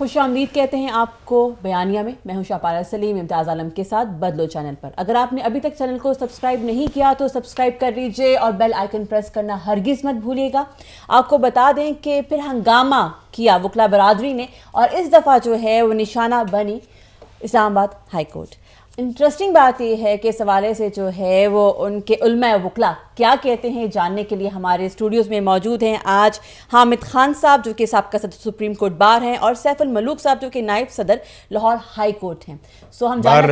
خوش آمدید کہتے ہیں آپ کو بیانیہ میں ہوں شاپارہ سلیم امتیاز عالم کے ساتھ بدلو چینل پر. اگر آپ نے ابھی تک چینل کو سبسکرائب نہیں کیا تو سبسکرائب کر لیجئے اور بیل آئیکن پریس کرنا ہرگز مت بھولیے گا. آپ کو بتا دیں کہ پھر ہنگامہ کیا وکلا برادری نے اور اس دفعہ جو ہے وہ نشانہ بنی اسلام آباد ہائی کورٹ. انٹرسٹنگ بات یہ ہے کہ اس حوالے سے جو ہے وہ ان کے علماء وکلا کیا کہتے ہیں جاننے کے لیے ہمارے اسٹوڈیوز میں موجود ہیں آج حامد خان صاحب جو کہ سابقہ صدر سپریم کورٹ بار ہیں اور سیف الملوک صاحب جو کہ نائب صدر لاہور ہائی کورٹ ہیں. سو ہم بار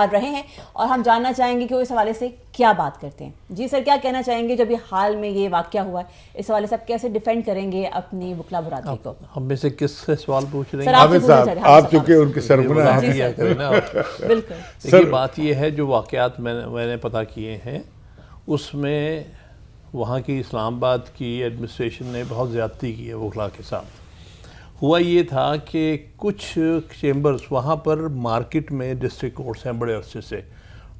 رہے ہیں اور ہم جاننا چاہیں گے کہ وہ اس حوالے سے کیا بات کرتے ہیں. جی سر, کیا کہنا چاہیں گے جب یہ حال میں یہ واقعہ ہوا ہے, اس حوالے سے آپ کیسے ڈیفینڈ کریں گے اپنی وکلا برادری کو؟ ہم میں سے کس سے سوال پوچھ رہے ہیں؟ حامد صاحب, آپ چونکہ ان کے سربراہ ہیں. بالکل. دیکھیے بات یہ ہے, جو واقعات میں نے پتہ کیے ہیں اس میں وہاں کی اسلام آباد کی ایڈمنسٹریشن نے بہت زیادتی کی ہے وکلا کے ساتھ. ہوا یہ تھا کہ کچھ چیمبرز وہاں پر مارکیٹ میں ڈسٹرکٹ کورٹس ہیں بڑے عرصے سے.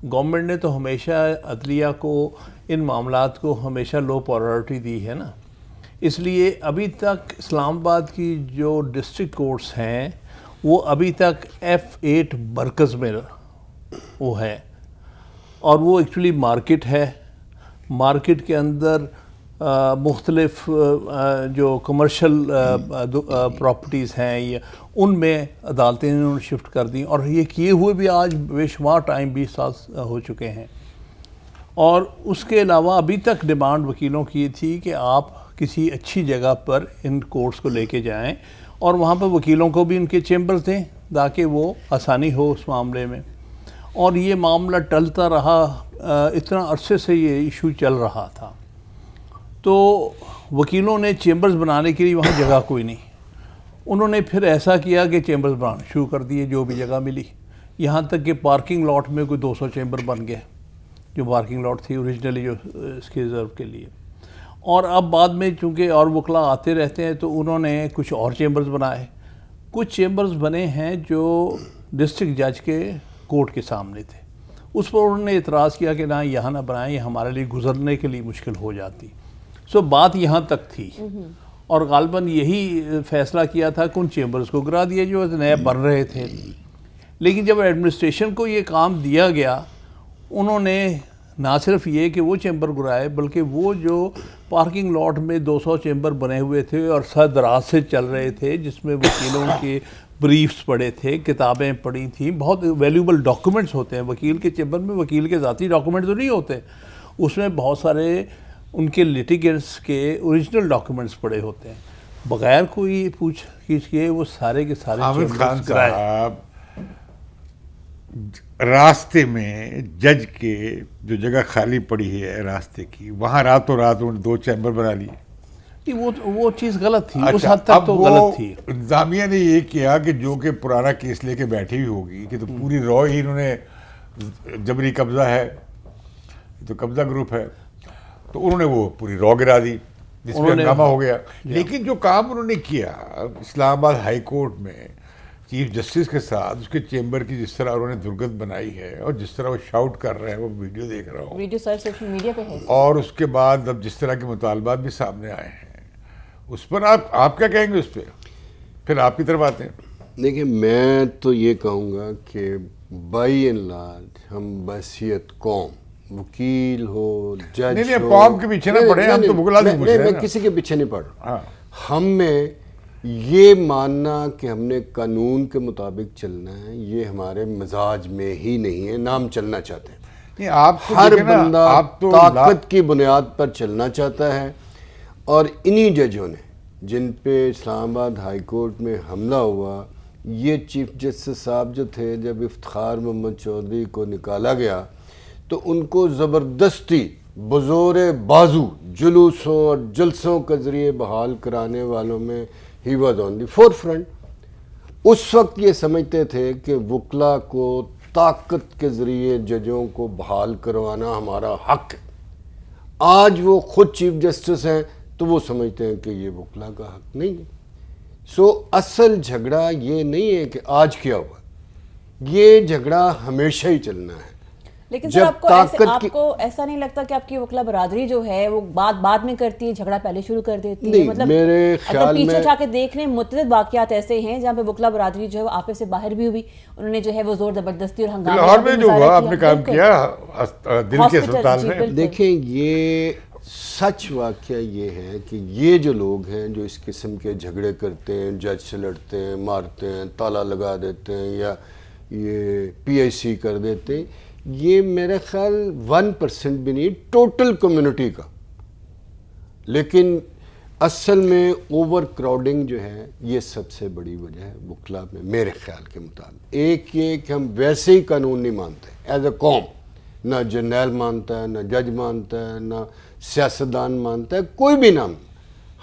گورنمنٹ نے تو ہمیشہ عدلیہ کو ان معاملات کو ہمیشہ لو پرائیورٹی دی ہے نا, اس لیے ابھی تک اسلام آباد کی جو ڈسٹرکٹ کورٹس ہیں وہ ابھی تک F8 مرکز میں وہ ہے, اور وہ ایکچولی مارکیٹ ہے. مارکیٹ کے اندر مختلف جو کمرشل پراپرٹیز ہیں یہ ان میں عدالتیں انہوں نے شفٹ کر دیں, اور یہ کیے ہوئے بھی آج بے شمار ٹائم 20 سال ہو چکے ہیں. اور اس کے علاوہ ابھی تک ڈیمانڈ وکیلوں کی تھی کہ آپ کسی اچھی جگہ پر ان کورٹس کو لے کے جائیں اور وہاں پر وکیلوں کو بھی ان کے چیمبرز دیں تاکہ وہ آسانی ہو اس معاملے میں. اور یہ معاملہ ٹلتا رہا, اتنا عرصے سے یہ ایشو چل رہا تھا. تو وکیلوں نے چیمبرز بنانے کے لیے وہاں جگہ کوئی نہیں, انہوں نے پھر ایسا کیا کہ چیمبرز بنانا شروع کر دیے جو بھی جگہ ملی, یہاں تک کہ پارکنگ لاٹ میں کوئی 200 چیمبر بن گئے جو پارکنگ لاٹ تھی اوریجنلی جو اس کے ریزرو کے لیے. اور اب بعد میں چونکہ اور وکلا آتے رہتے ہیں تو انہوں نے کچھ اور چیمبرز بنائے. کچھ چیمبرز بنے ہیں جو ڈسٹرکٹ جج کے کورٹ کے سامنے تھے, اس پر انہوں نے اعتراض کیا کہ نہ یہاں نہ بنائیں, یہ ہمارے لیے گزرنے کے لیے مشکل ہو جاتی. سو بات یہاں تک تھی, اور غالباً یہی فیصلہ کیا تھا کہ ان چیمبرز کو گرا دیا جو نئے بن رہے تھے. لیکن جب ایڈمنسٹریشن کو یہ کام دیا گیا, انہوں نے نہ صرف یہ کہ وہ چیمبر گرائے بلکہ وہ جو پارکنگ لاٹ میں 200 چیمبر بنے ہوئے تھے اور سر دراز سے چل رہے تھے, جس میں وکیلوں کے بریفز پڑے تھے, کتابیں پڑھی تھیں, بہت ویلیوبل ڈاکومنٹس ہوتے ہیں وکیل کے چیمبر میں. وکیل کے ذاتی ڈاکومنٹ تو نہیں ہوتے, اس میں بہت سارے ان کے لیٹیگنٹس کے اوریجنل ڈاکومنٹس پڑے ہوتے ہیں. بغیر کوئی پوچھ گچھ کیے وہ سارے کے سارے حامد خان صاحب, راستے میں جج کے جو جگہ خالی پڑی ہے راستے کی, وہاں راتوں رات انہوں نے 2 چیمبر بنا لیے. وہ چیز غلط تھی, اس حد تک تو غلط تھی. انتظامیہ نے یہ کیا کہ جو کہ پرانا کیس لے کے بیٹھی ہوئی ہوگی کہ تو پوری رو ہی انہوں نے جبری قبضہ ہے, تو قبضہ گروپ ہے, تو انہوں نے وہ پوری رو گرا دی جس میں ہنگامہ ہو گیا. لیکن جو کام انہوں نے کیا اسلام آباد ہائی کورٹ میں چیف جسٹس کے ساتھ, اس کے چیمبر کی جس طرح انہوں نے درگت بنائی ہے اور جس طرح وہ شاؤٹ کر رہے ہیں, وہ ویڈیو دیکھ رہا ہوں, ویڈیو سر سوشل میڈیا پہ ہے, اور اس کے بعد اب جس طرح کے مطالبات بھی سامنے آئے ہیں اس پر آپ کیا کہیں گے اس پہ؟ پھر آپ کی طرف آتے ہیں. دیکھیں, میں تو یہ کہوں گا کہ بائی اینڈ لارج ہم بحیثیت قوم, وکیل ہو, جج نہیں قوم کے پیچھے نہ پڑے, ہم تو بگلا دیں. میں کسی کے پیچھے نہیں پڑ رہا. ہم میں یہ ماننا کہ ہم نے قانون کے مطابق چلنا ہے, یہ ہمارے مزاج میں ہی نہیں ہے, نہ ہم چلنا چاہتے ہیں. ہر بندہ طاقت کی بنیاد پر چلنا چاہتا ہے, اور انہی ججوں نے جن پہ اسلام آباد ہائی کورٹ میں حملہ ہوا, یہ چیف جسٹس صاحب جو تھے, جب افتخار محمد چودھری کو نکالا گیا تو ان کو زبردستی بزور بازو جلوسوں اور جلسوں کے ذریعے بحال کرانے والوں میں ہی was on the forefront. اس وقت یہ سمجھتے تھے کہ وکلا کو طاقت کے ذریعے ججوں کو بحال کروانا ہمارا حق ہے. آج وہ خود چیف جسٹس ہیں تو وہ سمجھتے ہیں کہ یہ وکلا کا حق نہیں ہے. سو اصل جھگڑا یہ نہیں ہے کہ آج کیا ہوا, یہ جھگڑا ہمیشہ ہی چلنا ہے. لیکن سر آپ کو ایسا نہیں لگتا کہ آپ کی وکلا برادری جو ہے وہ بات بعد میں کرتی ہے, جھگڑا پہلے شروع کر دیتی ہے؟ مطلب میرے خیال میں پیچھے اٹھا کے دیکھ رہے ہیں متعدد واقعات ایسے ہیں جہاں پہ وکلا برادری جو ہے آپس سے باہر بھی ہوئی, انہوں نے جو ہے وہ زور زبردستی اور ہنگامے جو آپ نے کام کیا دل کے اسپتال میں. دیکھیں یہ سچ واقعہ یہ ہے کہ یہ جو لوگ ہیں جو اس قسم کے جھگڑے کرتے ہیں, جج سے لڑتے ہیں, مارتے ہیں, تالا لگا دیتے ہیں یا یہ پی آئی سی کر دیتے ہیں, یہ میرے خیال 1% بھی نہیں ٹوٹل کمیونٹی کا. لیکن اصل میں اوور کراؤڈنگ جو ہے یہ سب سے بڑی وجہ ہے وکلا میں میرے خیال کے مطابق. ایک یہ کہ ہم ویسے ہی قانون نہیں مانتے ایز اے قوم, نہ جرنیل مانتا ہے, نہ جج مانتا ہے, نہ سیاستدان مانتا ہے, کوئی بھی نہ.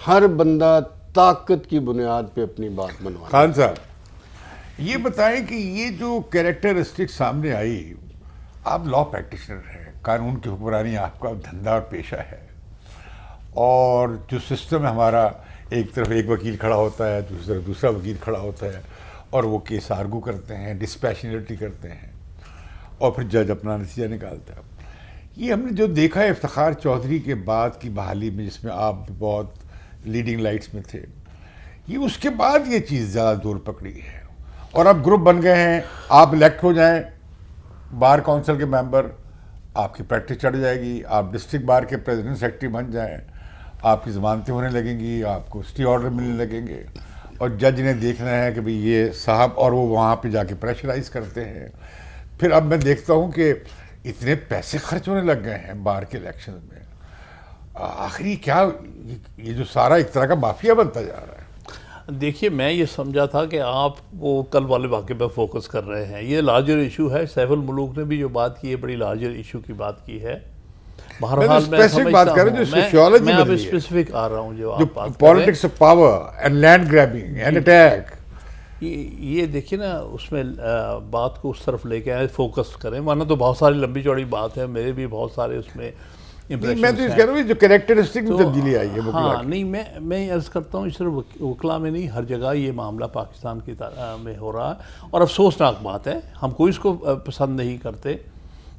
ہر بندہ طاقت کی بنیاد پہ اپنی بات منواتا ہے. خان صاحب یہ بتائیں کہ یہ جو کیریکٹرسٹک سامنے آئی, آپ لا پریکٹیشنر ہیں, قانون کی حکمرانی آپ کا دھندا اور پیشہ ہے, اور جو سسٹم ہے ہمارا, ایک طرف ایک وکیل کھڑا ہوتا ہے, دوسری طرف دوسرا وکیل کھڑا ہوتا ہے, اور وہ کیس آرگو کرتے ہیں, ڈسپیشنلٹی کرتے ہیں, اور پھر جج اپنا نتیجہ نکالتا ہے. یہ ہم نے جو دیکھا ہے افتخار چودھری کے بعد کی بحالی میں, جس میں آپ بہت لیڈنگ لائٹس میں تھے, یہ اس کے بعد یہ چیز زیادہ دور پکڑی ہے, اور اب گروپ بن گئے ہیں. آپ الیکٹ ہو جائیں بار کونسل کے ممبر, آپ کی پریکٹس چڑھ جائے گی. آپ ڈسٹرکٹ بار کے پریزیڈنٹ سیکرٹری بن جائیں, آپ کی ضمانتیں ہونے لگیں گی, آپ کو اسٹے آرڈر ملنے لگیں گے, اور جج نے دیکھنا ہے کہ بھئی یہ صاحب, اور وہ وہاں پہ جا کے پریشرائز کرتے ہیں. پھر اب میں دیکھتا ہوں کہ اتنے پیسے خرچ ہونے لگ گئے ہیں بار کے الیکشن میں. آخری کیا یہ جو سارا ایک طرح کا مافیا بنتا جا رہا ہے. دیکھیے میں یہ سمجھا تھا کہ آپ وہ کل والے واقعے پہ فوکس کر رہے ہیں. یہ لارجر ایشو ہے. سیف الملوک نے بھی جو بات کی ہے بڑی لارجر ایشو کی بات کی ہے. بہرحال میں سمجھتا ہوں, میں اب اسپیسیفک آ رہا ہوں جو آپ بات کر رہے ہیں, politics of power and land grabbing and attack. یہ دیکھیے نا, اس میں بات کو اس طرف لے کے آئے, فوکس کریں, ورنہ تو بہت ساری لمبی چوڑی بات ہے, میرے بھی بہت سارے اس میں میں تو اس کہہ رہا ہوں جو کریکٹرسٹک میں تبدیلی آئی ہے. ہاں نہیں, میں عرض کرتا ہوں صرف وکلا میں نہیں, ہر جگہ یہ معاملہ پاکستان کی میں ہو رہا ہے, اور افسوسناک بات ہے. ہم کوئی اس کو پسند نہیں کرتے,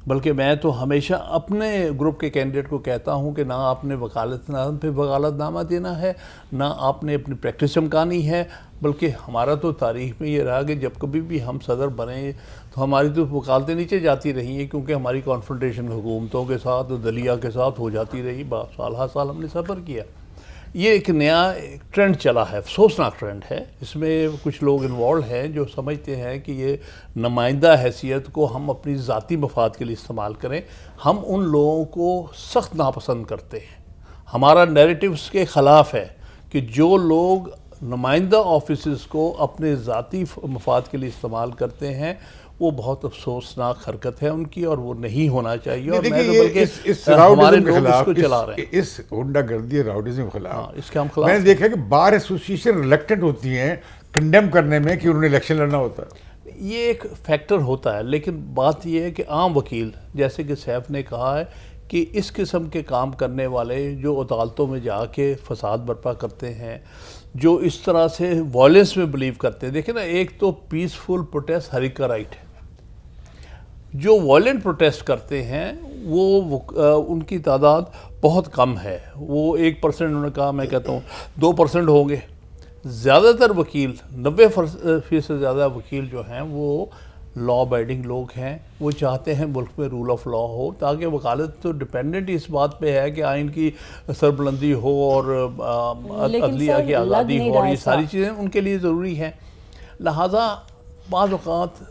بلکہ میں تو ہمیشہ اپنے گروپ کے کینڈیڈیٹ کو کہتا ہوں کہ نہ آپ نے وکالت نامہ پہ وکالت نامہ دینا ہے, نہ آپ نے اپنی پریکٹس چمکانی ہے, بلکہ ہمارا تو تاریخ میں یہ رہا کہ جب کبھی بھی ہم صدر بنے تو ہماری تو وکالتیں نیچے جاتی رہی ہیں, کیونکہ ہماری کانفرنٹیشن حکومتوں کے ساتھ, دلیہ کے ساتھ ہو جاتی رہی. سال ہر سال ہم نے سفر کیا. یہ ایک نیا ٹرینڈ چلا ہے, افسوسناک ٹرینڈ ہے. اس میں کچھ لوگ انوالوڈ ہیں جو سمجھتے ہیں کہ یہ نمائندہ حیثیت کو ہم اپنی ذاتی مفاد کے لیے استعمال کریں. ہم ان لوگوں کو سخت ناپسند کرتے ہیں. ہمارا نیریٹو اس کے خلاف ہے کہ جو لوگ نمائندہ آفیسز کو اپنے ذاتی مفاد کے لیے استعمال کرتے ہیں, وہ بہت افسوسناک حرکت ہے ان کی, اور وہ نہیں ہونا چاہیے. اور میں تو بلکہ ہمارے لوگ اس کو چلا رہے ہیں, اس ہنڈا گردی راؤڈزم کے خلاف. اس کے ہم خلاف میں نے دیکھا کہ بار ایسوسیشن ریلیکٹنٹ ہوتی ہیں کنڈیم کرنے میں کہ انہوں نے الیکشن لڑنا ہوتا ہے. یہ ایک فیکٹر ہوتا ہے, لیکن بات یہ ہے کہ عام وکیل, جیسے کہ سیف نے کہا ہے, کہ اس قسم کے کام کرنے والے جو عدالتوں میں جا کے فساد برپا کرتے ہیں, جو اس طرح سے وائلنس میں بلیو کرتے ہیں. دیکھیں نا, ایک تو پیسفل پروٹیسٹ ہر ایک کا رائٹ ہے. جو وائلنٹ پروٹیسٹ کرتے ہیں وہ ان کی تعداد بہت کم ہے. وہ 1% انہوں نے کہا, میں کہتا ہوں 2% ہوں گے. زیادہ تر وکیل, 90% زیادہ وکیل جو ہیں وہ لا ابائڈنگ لوگ ہیں. وہ چاہتے ہیں ملک میں رول آف لا ہو, تاکہ وکالت تو ڈیپینڈنٹ اس بات پہ ہے کہ آئین کی سربلندی ہو اور عدلیہ کی آزادی ہو, اور یہ ساری چیزیں ان کے لیے ضروری ہیں. لہٰذا بعض اوقات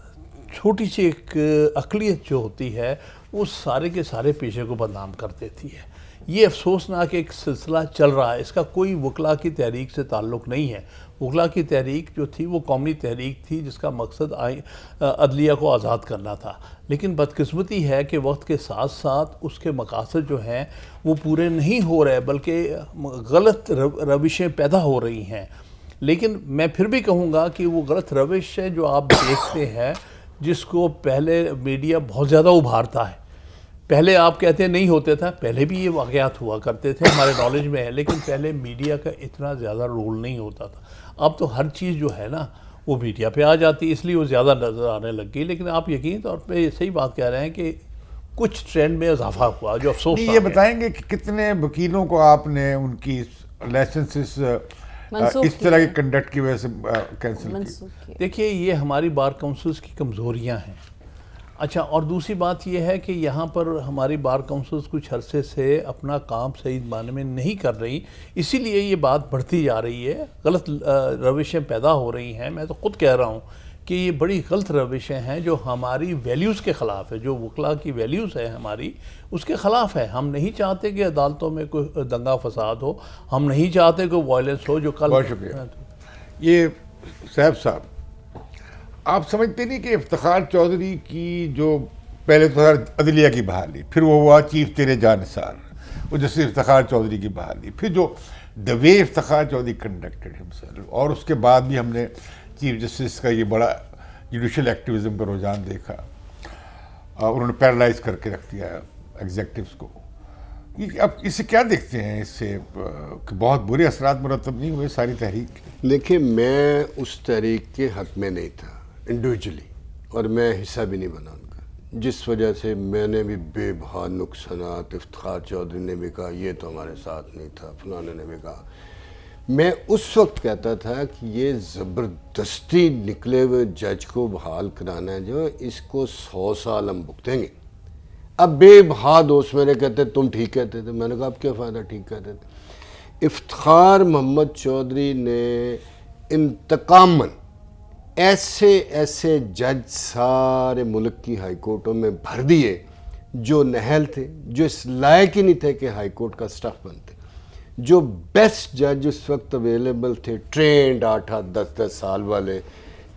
چھوٹی سی ایک اقلیت جو ہوتی ہے وہ سارے کے سارے پیشے کو بدنام کر دیتی ہے. یہ افسوسناک ایک سلسلہ چل رہا ہے. اس کا کوئی وکلا کی تحریک سے تعلق نہیں ہے. وکلا کی تحریک جو تھی وہ قومی تحریک تھی, جس کا مقصد عدلیہ کو آزاد کرنا تھا. لیکن بدقسمتی ہے کہ وقت کے ساتھ ساتھ اس کے مقاصد جو ہیں وہ پورے نہیں ہو رہے, بلکہ غلط روشیں پیدا ہو رہی ہیں. لیکن میں پھر بھی کہوں گا کہ وہ غلط روش ہے جو آپ دیکھتے ہیں, جس کو پہلے میڈیا بہت زیادہ ابھارتا ہے. پہلے آپ کہتے ہیں نہیں ہوتے تھا, پہلے بھی یہ واقعات ہوا کرتے تھے, ہمارے نالج میں ہے, لیکن پہلے میڈیا کا اتنا زیادہ رول نہیں ہوتا تھا. اب تو ہر چیز جو ہے نا وہ میڈیا پہ آ جاتی ہے, اس لیے وہ زیادہ نظر آنے لگ گئی. لیکن آپ یقینی طور پہ صحیح بات کہہ رہے ہیں کہ کچھ ٹرینڈ میں اضافہ ہوا جو افسوس یہ بتائیں گے کہ کتنے وکیلوں کو آپ نے ان کی لائسنسز اس طرح کے کنڈکٹ کی وجہ سے کینسل کی؟ دیکھیے یہ ہماری بار کونسلز کی کمزوریاں ہیں. اچھا، اور دوسری بات یہ ہے کہ یہاں پر ہماری بار کونسلز کچھ عرصے سے اپنا کام صحیح معنی میں نہیں کر رہی، اسی لیے یہ بات بڑھتی جا رہی ہے، غلط روشیں پیدا ہو رہی ہیں. میں تو خود کہہ رہا ہوں کہ یہ بڑی غلط روشیں ہیں جو ہماری ویلیوز کے خلاف ہے، جو وکلا کی ویلیوز ہے ہماری، اس کے خلاف ہے. ہم نہیں چاہتے کہ عدالتوں میں کوئی دنگا فساد ہو، ہم نہیں چاہتے کوئی وائلنس ہو جو کل. بہت شکریہ. یہ صاحب آپ سمجھتے نہیں کہ افتخار چودھری کی جو پہلے تو عدلیہ کی بحالی، پھر وہ ہوا چیف تیرے جانثار، وہ جسٹس افتخار چودھری کی بحالی، پھر جو دا وے افتخار چودھری کنڈکٹڈ ہمسیلف، اور اس کے بعد بھی ہم نے چیف جسٹس کا یہ بڑا جوڈیشل ایکٹیویزم کا رجحان دیکھا، انہوں نے پیرالائز کر کے رکھ دیا ایگزیکٹوز کو. اب اسے کیا دیکھتے ہیں، اس سے کہ بہت برے اثرات مرتب نہیں ہوئے ساری تحریک؟ دیکھیے میں اس تحریک کے حق میں نہیں تھا انڈیویجولی، اور میں حصہ بھی نہیں بنا ان کا، جس وجہ سے میں نے بھی بے بہا نقصانات، افتخار چودھری نے بھی کہا یہ تو ہمارے ساتھ نہیں تھا، فلانے نے بھی کہا. میں اس وقت کہتا تھا کہ یہ زبردستی نکلے ہوئے جج کو بحال کرانا ہے جو اس کو 100 سال ہم بھگتیں گے. اب بے بہا دوست میرے کہتے تم ٹھیک کہتے تھے، میں نے کہا اب کیا فائدہ ٹھیک کہتے تھے. افتخار محمد چودھری نے انتقاماً ایسے جج سارے ملک کی ہائی کورٹوں میں بھر دیے جو نہل تھے، جو اس لائق ہی نہیں تھے کہ ہائی کورٹ کا سٹاف بنتے. جو بیسٹ جج اس وقت اویلیبل تھے، ٹرینڈ 8-8 10-10 سال والے،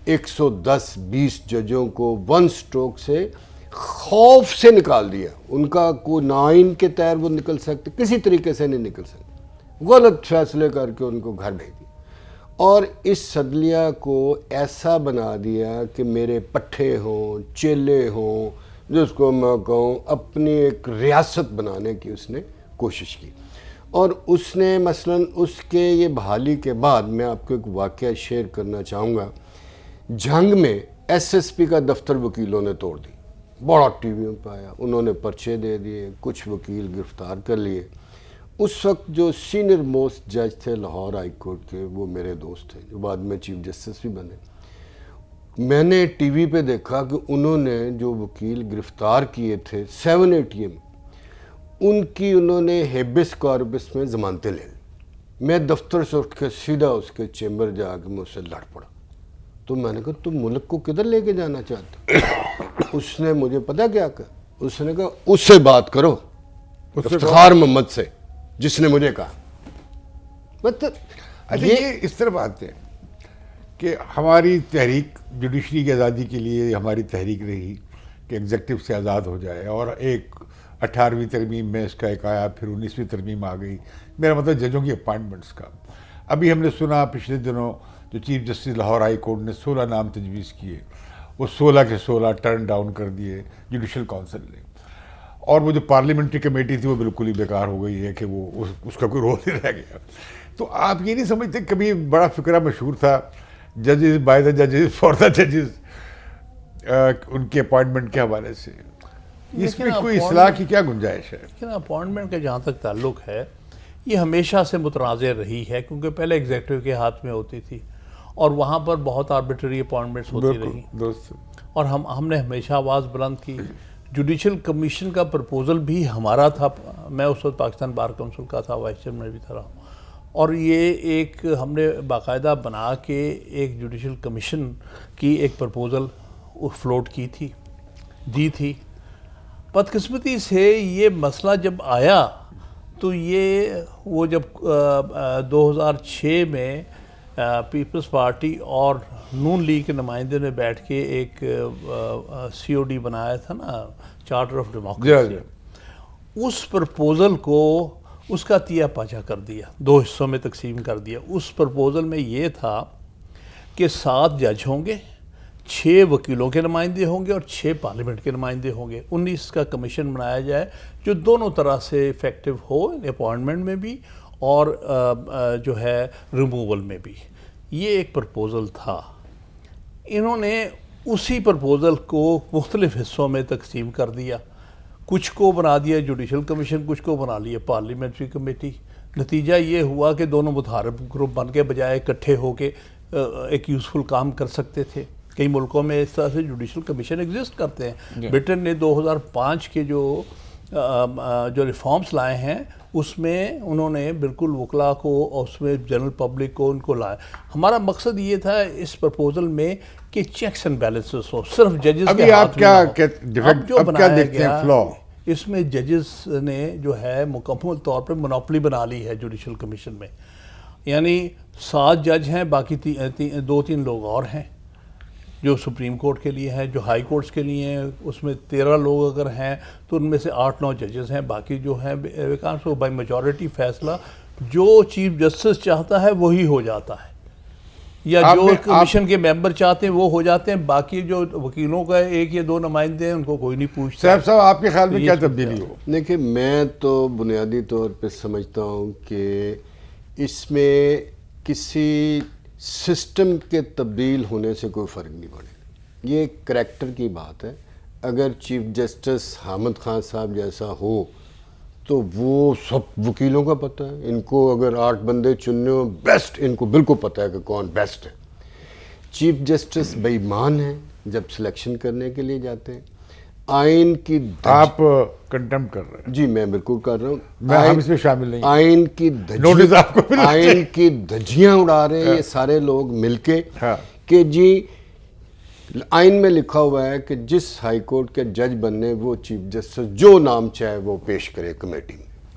110-20 ججوں کو ون سٹروک سے خوف سے نکال دیا. ان کا کوئی نائن کے تحت وہ نکل سکتے، کسی طریقے سے نہیں نکل سکتے، غلط فیصلے کر کے ان کو گھر بھیج دیا. اور اس عدلیہ کو ایسا بنا دیا کہ میرے پٹھے ہوں، چیلے ہوں، جس کو میں کہوں اپنی ایک ریاست بنانے کی اس نے کوشش کی. اور اس نے مثلا اس کے یہ بحالی کے بعد میں آپ کو ایک واقعہ شیئر کرنا چاہوں گا. جھنگ میں SSP کا دفتر وکیلوں نے توڑ دی، بڑا ٹی ویوں پہ آیا، انہوں نے پرچے دے دیے، کچھ وکیل گرفتار کر لیے. اس وقت جو سینئر موسٹ جج تھے لاہور ہائی کورٹ کے، وہ میرے دوست تھے جو بعد میں چیف جسٹس بھی بنے. میں نے ٹی وی پہ دیکھا کہ انہوں نے جو وکیل گرفتار کیے تھے 780 میں، ان کی انہوں نے ہیبس کارپس میں ضمانتیں لے لی. میں دفتر سے اٹھ کے سیدھا اس کے چیمبر جا کے میں اس سے لڑ پڑا. تو میں نے کہا تم ملک کو کدھر لے کے جانا چاہتے؟ اس نے مجھے پتا کیا کہا، اس نے کہا اس سے بات کرو، افتخار محمد سے، جس نے مجھے کہا. اچھا یہ اس طرح بات ہے کہ ہماری تحریک جوڈیشری کی آزادی کے لیے ہماری تحریک رہی کہ ایگزیکٹو سے آزاد ہو جائے، اور ایک 18ویں ترمیم میں اس کا ایک آیا، پھر 19ویں ترمیم آ گئی، میرا مطلب ججوں کی اپائنٹمنٹس کا. ابھی ہم نے سنا پچھلے دنوں جو chief justice Lahore high court نے 16 نام تجویز کیے، وہ 16 کے 16 ٹرن ڈاؤن کر دیے جوڈیشل کونسل نے. اور وہ جو پارلیمنٹری کمیٹی تھی وہ بالکل ہی بیکار ہو گئی ہے کہ وہ اس کا کوئی رول نہیں رہ گیا. تو آپ یہ نہیں سمجھتے، کبھی بڑا فکرہ مشہور تھا ججز بائی دا ججز فار دا ججز، ان کے اپوائنٹمنٹ کے حوالے سے، اس میں کوئی اصلاح کی کیا گنجائش ہے؟ لیکن اپوائنٹمنٹ کا جہاں تک تعلق ہے یہ ہمیشہ سے متنازع رہی ہے، کیونکہ پہلے ایگزیکٹو کے ہاتھ میں ہوتی تھی اور وہاں پر بہت آربیٹری اپوائنٹمنٹس ہوتی رہی، اور ہم نے ہمیشہ آواز بلند کی. جوڈیشل کمیشن کا پرپوزل بھی ہمارا تھا، میں اس وقت پاکستان بار کونسل کا تھا، وائس چیئرمین بھی تھا، اور یہ ایک ہم نے باقاعدہ بنا کے ایک جوڈیشل کمیشن کی ایک پرپوزل فلوٹ کی تھی، دی تھی. بدقسمتی سے یہ مسئلہ جب آیا تو یہ وہ جب 2006 میں پیپلز پارٹی اور نون لیگ کے نمائندے نے بیٹھ کے ایک COD بنایا تھا نا، چارٹر آف ڈیموکریسی، اس پرپوزل کو اس کا تیا پاچا کر دیا، 2 حصوں میں تقسیم کر دیا. اس پرپوزل میں یہ تھا کہ 7 جج ہوں گے، 6 وکیلوں کے نمائندے ہوں گے اور 6 پارلیمنٹ کے نمائندے ہوں گے. 19 کا کمیشن بنایا جائے جو دونوں طرح سے افیکٹو ہو، اپوائنٹمنٹ میں بھی اور جو ہے ریموول میں بھی. یہ ایک پرپوزل تھا. انہوں نے اسی پرپوزل کو مختلف حصوں میں تقسیم کر دیا. کچھ کو بنا دیا جوڈیشل کمیشن، کچھ کو بنا لیا پارلیمنٹری کمیٹی. نتیجہ یہ ہوا کہ دونوں متحارب گروپ بن کے بجائے اکٹھے ہو کے ایک یوزفل کام کر سکتے تھے. کئی ملکوں میں اس طرح سے جوڈیشل کمیشن ایگزسٹ کرتے ہیں. برٹن نے 2005 کے جو ریفارمز لائے ہیں اس میں انہوں نے بالکل وکلاء کو اور اس میں جنرل پبلک کو ان کو لائے. ہمارا مقصد یہ تھا اس پرپوزل میں کہ چیکس اینڈ بیلنسز ہو، صرف ججز کے ہاتھ میں نہ ہو. اب جو بنایا گیا اس میں ججز نے جو ہے مکمل طور پہ منوپلی بنا لی ہے جوڈیشل کمیشن میں. یعنی 7 جج ہیں، باقی 2-3 لوگ اور ہیں جو سپریم کورٹ کے لیے ہیں، جو ہائی کورٹس کے لیے ہیں. اس میں 13 لوگ اگر ہیں تو ان میں سے 8-9 ججز ہیں، باقی جو ہیں ویکانس بائی میجورٹی فیصلہ جو چیف جسٹس چاہتا ہے وہی ہو جاتا ہے، یا جو کمیشن کے ممبر چاہتے ہیں وہ ہو جاتے ہیں. باقی جو وکیلوں کا 1 یا 2 نمائندے ہیں ان کو کوئی نہیں پوچھتا. صاحب آپ کے خیال میں کیا تبدیلی ہو؟ دیکھیں میں تو بنیادی طور پہ سمجھتا ہوں کہ اس میں کسی سسٹم کے تبدیل ہونے سے کوئی فرق نہیں پڑے گا. یہ ایک کریکٹر کی بات ہے. اگر چیف جسٹس حامد خان صاحب جیسا ہو تو وہ سب وکیلوں کا پتہ ہے، ان کو اگر 8 بندے چننے ہو بیسٹ ان کو بالکل پتہ ہے کہ کون بیسٹ ہے. چیف جسٹس بے ایمان ہیں جب سلیکشن کرنے کے لیے جاتے ہیں. آئین کی آپ کنٹمپ کر رہے ہیں؟ جی میں بالکل کر رہا ہوں. ہم اس میں شامل نہیں. آئین کی دھجیاں اڑا رہے ہیں یہ سارے لوگ مل کے کہ جی آئین میں لکھا ہوا ہے کہ جس ہائی کورٹ کے جج بننے وہ چیف جسٹس جو نام چاہے وہ پیش کرے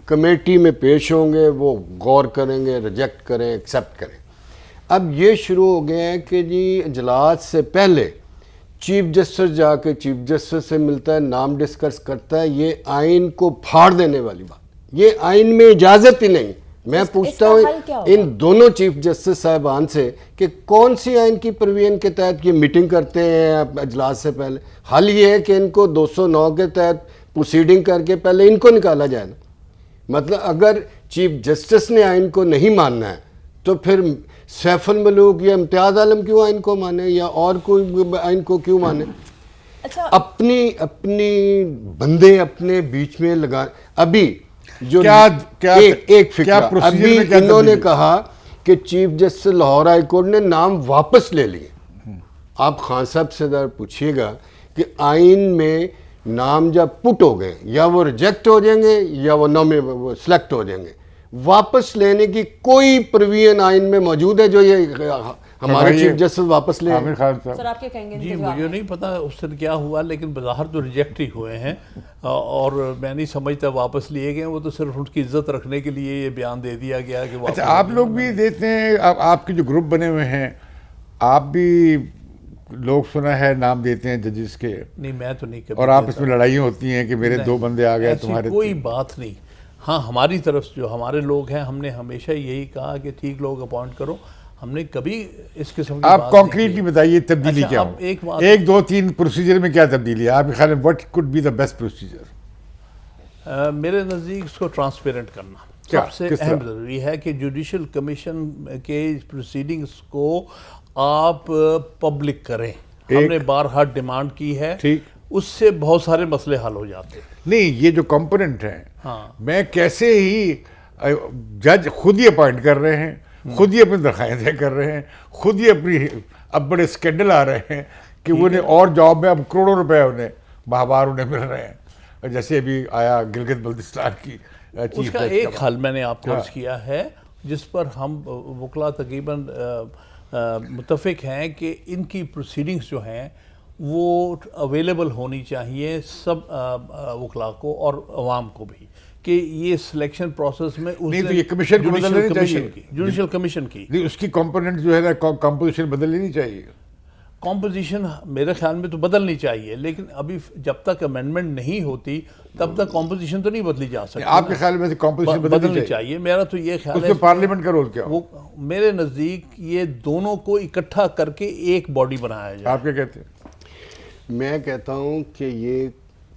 کمیٹی میں پیش ہوں گے، وہ غور کریں گے، ریجیکٹ کریں، ایکسیپٹ کریں. اب یہ شروع ہو گیا ہے کہ جی اجلاس سے پہلے چیف جسٹس جا کے چیف جسٹس سے ملتا ہے، نام ڈسکس کرتا ہے. یہ آئین کو پھاڑ دینے والی بات، یہ آئین میں اجازت ہی نہیں. میں پوچھتا ہوں ان دونوں چیف جسٹس صاحبان سے کہ کون سی آئین کی پروین کے تحت یہ میٹنگ کرتے ہیں اجلاس سے پہلے؟ حل یہ ہے کہ ان کو 209 کے تحت پروسیڈنگ کر کے پہلے ان کو نکالا جائے نا. مطلب اگر چیف جسٹس نے آئین کو نہیں ماننا ہے تو پھر سیف الملوک یا امتیاز عالم کیوں آئین کو مانے یا اور کوئی آئین کو کیوں مانے؟ اپنی بندے اپنے بیچ میں لگا. ابھی جو ایک فکر ابھی انہوں نے کہا کہ chief justice Lahore high court نے نام واپس لے لیے. آپ خان صاحب سے ذرا پوچھیے گا کہ آئین میں نام جب پٹ ہو گئے یا وہ ریجیکٹ ہو جائیں گے یا وہ وہ سلیکٹ ہو جائیں گے، واپس لینے کی کوئی پروین آئین میں موجود ہے جو یہ ہمارے چیف جسٹس واپس لیں؟ سر آپ کیا کہیں گے؟ جی مجھے نہیں پتا اس سے کیا ہوا، لیکن بظاہر تو ریجیکٹ ہی ہوئے ہیں اور میں نہیں سمجھتا واپس لیے گئے. وہ تو صرف ان کی عزت رکھنے کے لیے یہ بیان دے دیا گیا کہ واپس. اچھا آپ لوگ بھی دیتے ہیں، آپ کے جو گروپ بنے ہوئے ہیں آپ بھی لوگ سنا ہے نام دیتے ہیں ججز کے؟ نہیں میں تو نہیں کبھی. اور آپ اس میں لڑائیاں ہوتی ہیں کہ میرے 2 بندے آ گئے تمہارے؟ کوئی بات نہیں. ہاں ہماری طرف جو ہمارے لوگ ہیں ہم نے ہمیشہ یہی کہا کہ ٹھیک لوگ اپوائنٹ کرو. ہم نے کبھی اس قسم کی آپ کانکریٹلی بتائیے تبدیلی کیا ہو؟ 1 2 3 پروسیجر میں کیا تبدیلی ہے آپ کے خیال میں؟ What could be the best procedure? میرے نزدیک اس کو ٹرانسپیرنٹ کرنا سب سے اہم ضروری ہے کہ جوڈیشل کمیشن کے پروسیڈنگز کو آپ پبلک کریں. ہم نے بارہا ڈیمانڈ کی ہے، اس سے بہت سارے مسئلے حل ہو جاتے ہیں. نہیں یہ جو کمپوننٹ ہیں میں کیسے ہی جج خود ہی اپوائنٹ کر رہے ہیں، خود ہی اپنی درخواستیں کر رہے ہیں، خود ہی اپنی اب بڑے اسکینڈل آ رہے ہیں کہ انہیں اور جاب میں اب کروڑوں روپے انہیں ماہوار انہیں مل رہے ہیں. جیسے ابھی آیا گلگت بلتستان کی اس کا ایک حل میں نے آپ کو عرض کیا ہے جس پر ہم وکلاء تقریباً متفق ہیں کہ ان کی پروسیڈنگز جو ہیں وہ اویلیبل ہونی چاہیے سب وکلاء کو اور عوام کو بھی، کہ یہ سلیکشن پروسیس میں یہ کمیشن کو بدلنی چاہیے، جوڈیشل کمیشن کی اس کی کمپوننٹ جو ہے نا کمپوزیشن بدلنی چاہیے. کمپوزیشن میرے خیال میں تو بدلنی چاہیے، لیکن ابھی جب تک امینڈمنٹ نہیں ہوتی تب تک کمپوزیشن تو نہیں بدلی جا سکتی. آپ کے خیال میں کمپوزیشن بدلنی چاہیے؟ میرا تو یہ خیال ہے. اس میں پارلیمنٹ کا رول کیا ہو؟ میرے نزدیک یہ دونوں کو اکٹھا کر کے ایک باڈی بنایا جائے. آپ کیا کہتے ہیں؟ میں کہتا ہوں کہ یہ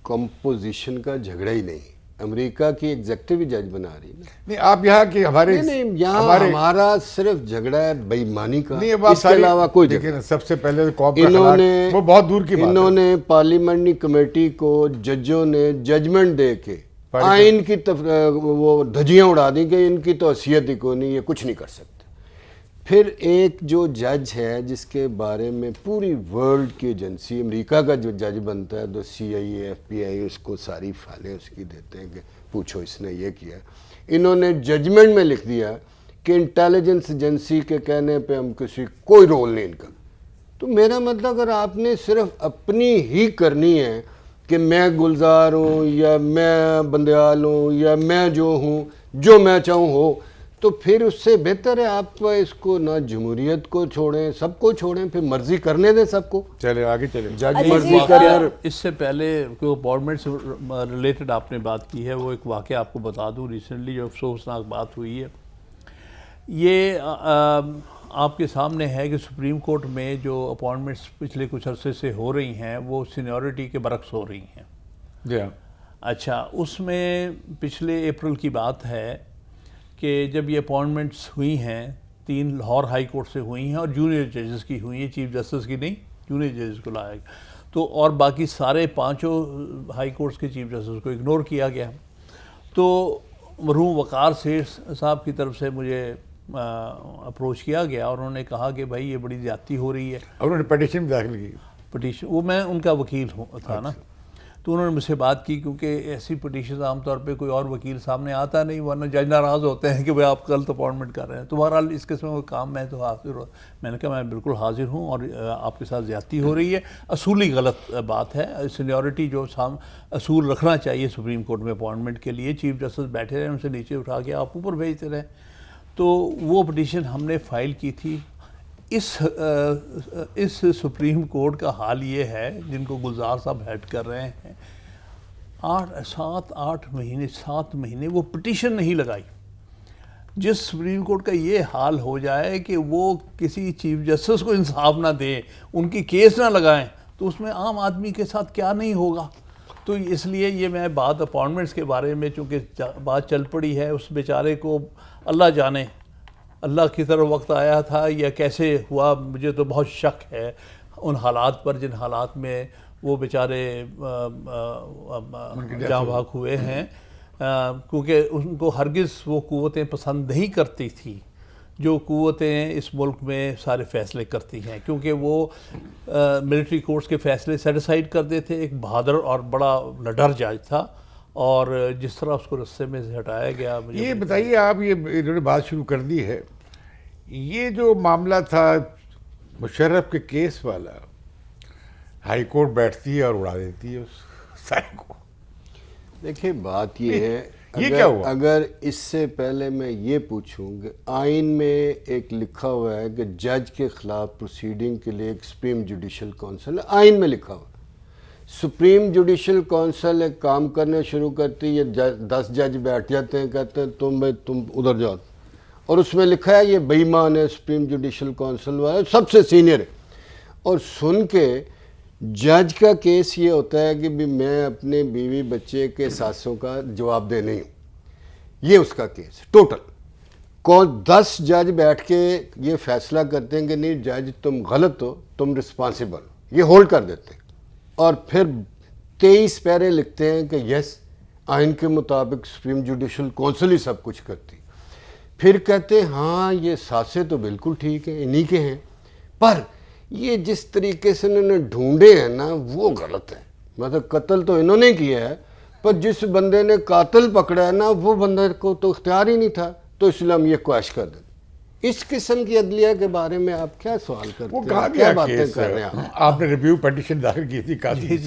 کمپوزیشن کا جھگڑا ہی نہیں. امریکہ کی ایگزیکٹو جج بنا رہی ہے. نہیں آپ یہاں کہ ہمارے نہیں یہاں ہمارا صرف جھگڑا ہے بے ایمانی کا, اس کے علاوہ کوئی جھگڑا. سب سے پہلے قوم کا اخلاق وہ بہت دور کی بات ہے. انہوں نے پارلیمنٹری کمیٹی کو ججوں نے ججمنٹ دے کے آئین کی وہ دھجیاں اڑا دیں کہ ان کی تو حیثیت ہی کوئی نہیں, یہ کچھ نہیں کر سکتے. پھر ایک جو جج ہے جس کے بارے میں پوری ورلڈ کی ایجنسی, امریکہ کا جو جج بنتا ہے تو CIA FBI اس کو ساری فائلیں اس کی دیتے ہیں کہ پوچھو اس نے یہ کیا. انہوں نے ججمنٹ میں لکھ دیا کہ انٹیلیجنس ایجنسی کے کہنے پہ ہم کسی کوئی رول نہیں ان کا. تو میرا مطلب اگر آپ نے صرف اپنی ہی کرنی ہے کہ میں گلزار ہوں یا میں بندیال ہوں یا میں جو ہوں جو میں چاہوں ہو, تو پھر اس سے بہتر ہے آپ اس کو نہ جمہوریت کو چھوڑیں, سب کو چھوڑیں, پھر مرضی کرنے دیں سب کو. چلے آگے چلیں. جج مرضی کریں. اس سے پہلے جو اپوائنٹمنٹ سے ریلیٹڈ آپ نے بات کی ہے وہ ایک واقعہ آپ کو بتا دوں. ریسنٹلی جو افسوسناک بات ہوئی ہے یہ آپ کے سامنے ہے کہ سپریم کورٹ میں جو اپوائنٹمنٹس پچھلے کچھ عرصے سے ہو رہی ہیں وہ سینیورٹی کے برعکس ہو رہی ہیں. جی ہاں. اچھا, اس میں پچھلے اپریل کی بات ہے کہ جب یہ اپوائنٹمنٹس ہوئی ہیں 3 لاہور ہائی کورٹ سے ہوئی ہیں اور جونیئر ججز کی ہوئی ہیں, چیف جسٹس کی نہیں, جونیئر ججز کو لایا گیا. تو اور باقی سارے 5 ہائی کورٹس کے چیف جسٹس کو اگنور کیا گیا. تو مرحوم وقار سیٹھ صاحب کی طرف سے مجھے اپروچ کیا گیا اور انہوں نے کہا کہ بھائی یہ بڑی زیادتی ہو رہی ہے. انہوں نے پٹیشن داخل کی. پٹیشن وہ میں ان کا وکیل تھا نا, تو انہوں نے مجھ سے بات کی کیونکہ ایسی پٹیشن عام طور پہ کوئی اور وکیل سامنے آتا نہیں, ورنہ جج ناراض ہوتے ہیں کہ بھائی آپ غلط اپوائنٹمنٹ کر رہے ہیں. تو بہرحال اس قسم کا کام میں تو حاضر ہوں. میں نے کہا میں بالکل حاضر ہوں اور آپ کے ساتھ زیادتی ہو رہی ہے, اصولی غلط بات ہے. سینیورٹی جو اصول رکھنا چاہیے سپریم کورٹ میں اپوائنٹمنٹ کے لیے, چیف جسٹس بیٹھے رہے ان سے نیچے اٹھا کے آپ اوپر بھیجتے رہیں. تو وہ پٹیشن ہم نے فائل کی تھی. اس سپریم کورٹ کا حال یہ ہے جن کو گلزار صاحب ہیڈ کر رہے ہیں, 7 مہینے وہ پٹیشن نہیں لگائی. جس سپریم کورٹ کا یہ حال ہو جائے کہ وہ کسی چیف جسٹس کو انصاف نہ دیں, ان کی کیس نہ لگائیں, تو اس میں عام آدمی کے ساتھ کیا نہیں ہوگا. تو اس لیے یہ میں بات اپوائنٹمنٹس کے بارے میں چونکہ بات چل پڑی ہے, اس بیچارے کو اللہ جانے اللہ کی طرف وقت آیا تھا یا کیسے ہوا, مجھے تو بہت شک ہے ان حالات پر جن حالات میں وہ بیچارے جاں بحق ہوئے ہیں, کیونکہ ان کو ہرگز وہ قوتیں پسند نہیں کرتی تھی جو قوتیں اس ملک میں سارے فیصلے کرتی ہیں, کیونکہ وہ ملٹری کورٹس کے فیصلے سیٹ اسائڈ کر دیتے. ایک بہادر اور بڑا لڈر جج تھا اور جس طرح اس کو رستے میں سے ہٹایا گیا. یہ بتائیے آپ, یہ انہوں نے بات شروع کر دی ہے, یہ جو معاملہ تھا مشرف کے کیس والا, ہائی کورٹ بیٹھتی ہے اور اڑا دیتی ہے اس سارے کو. دیکھیں بات یہ ہے, یہ کیا ہوا؟ اگر اس سے پہلے میں یہ پوچھوں کہ آئین میں ایک لکھا ہوا ہے کہ جج کے خلاف پروسیڈنگ کے لیے ایک سپریم جوڈیشل کونسل ہے, آئین میں لکھا ہوا ہے. سپریم جوڈیشل کونسل ایک کام کرنے شروع کرتی, یہ 10 جج بیٹھ جاتے ہیں, کہتے ہیں تم ادھر جاؤ, اور اس میں لکھا ہے یہ بے ایمان ہے سپریم جوڈیشل کونسل والا, سب سے سینئر ہے. اور سن کے جج کا کیس یہ ہوتا ہے کہ بھی میں اپنے بیوی بچے کے ساسوں کا جواب دے نہیں ہوں, یہ اس کا کیس ٹوٹل. 10 جج بیٹھ کے یہ فیصلہ کرتے ہیں کہ نہیں جج تم غلط ہو, تم رسپانسیبل, یہ ہولڈ کر دیتے ہیں. اور پھر 23 پیرے لکھتے ہیں کہ یس آئین کے مطابق سپریم جوڈیشل کونسل ہی سب کچھ کرتی. پھر کہتے ہیں ہاں یہ ساسے تو بالکل ٹھیک ہیں, انہی کے ہیں, پر یہ جس طریقے سے انہوں نے ڈھونڈے ہیں نا وہ غلط ہے. مطلب قتل تو انہوں نے کیا ہے, پر جس بندے نے قاتل پکڑا ہے نا وہ بندے کو تو اختیار ہی نہیں تھا, تو اس لیے ہم یہ کوشش کر دیں. اس قسم کی عدلیہ کے بارے میں آپ کیا سوال کرتے ہیں, وہ کہاں کیا گیا باتیں کیس؟ کر رہے ہیں آپ نے ریویو پٹیشن داخل کی تھی قاضی اس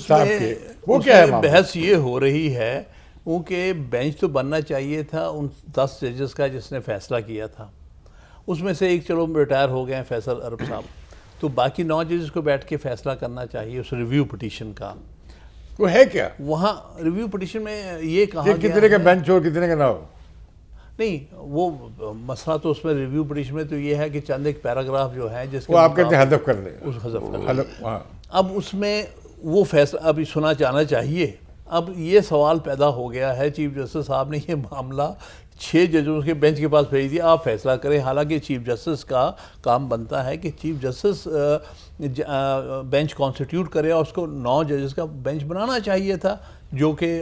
صاحب میں کے, وہ کیا ہے معاملہ؟ بحث یہ ہو رہی ہے کیونکہ بینچ تو بننا چاہیے تھا ان 10 ججز کا جس نے فیصلہ کیا تھا. اس میں سے ایک چلو ریٹائر ہو گئے ہیں فیصل عرب صاحب, تو باقی 9 ججز کو بیٹھ کے فیصلہ کرنا چاہیے اس ریویو پٹیشن کا. وہ ہے کیا وہاں ریویو پٹیشن میں یہ کہا گیا کتنے کا بینچ ہو کتنے کا نہ ہو؟ نہیں وہ مسئلہ تو اس میں ریویو پٹیشن میں تو یہ ہے کہ چند ایک پیراگراف جو ہے جس وہ آپ کہتے ہیں حذف کر دیں, اس حذف کر دیں. ہاں. اب اس میں وہ فیصلہ ابھی سنا جانا چاہیے, اب یہ سوال پیدا ہو گیا ہے، چیف جسٹس صاحب نے یہ معاملہ 6 ججوں کے بینچ کے پاس بھیج دیا، آپ فیصلہ کریں، حالانکہ چیف جسٹس کا کام بنتا ہے کہ چیف جسٹس بینچ کانسٹیٹیوٹ کرے اور اس کو 9 ججز کا بینچ بنانا چاہیے تھا، جو کہ